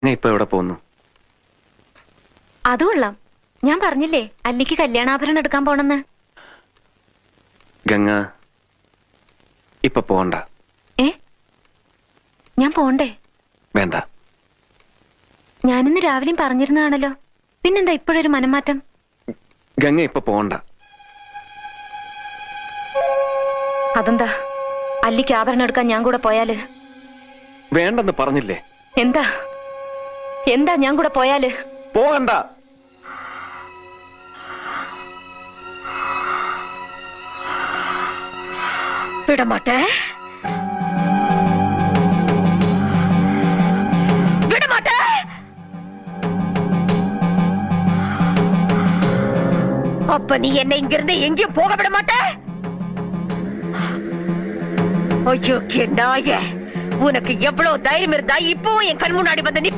നീ ഇപ്പൊ എവിടെ പോകുന്നു? അത് കൊള്ളാം. ഞാൻ പറഞ്ഞില്ലേ അല്ലിക്ക് കല്യാണാഭരണം എടുക്കാൻ പോണെന്ന്. ഗംഗ ഇപ്പൊ പോണ്ട. ഞാൻ പോണ്ടേ? വേണ്ട. ഞാനിന്ന് രാവിലെയും പറഞ്ഞിരുന്നതാണല്ലോ, പിന്നെന്താ ഇപ്പോഴൊരു മനംമാറ്റം? ഗംഗ ഇപ്പൊ പോണ്ട. അതെന്താ? അല്ലിക്ക് ആഭരണം എടുക്കാൻ ഞാൻ കൂടെ പോയാല്? വേണ്ടെന്ന് പറഞ്ഞില്ലേ? എന്താ എന്താ ഞാൻ കൂടെ പോയാല്? പോകണ്ട. വിടമാട്ടെ, വിടമാട്ടെ. அப்ப நீ என்னை இங்கிருந்து எங்கேயும் போக விட மாட்ட? ஐயோ நாய, உனக்கு எவ்வளவு தைரியம் இருந்தா இப்பவும் என் கண் முன்னாடி வந்து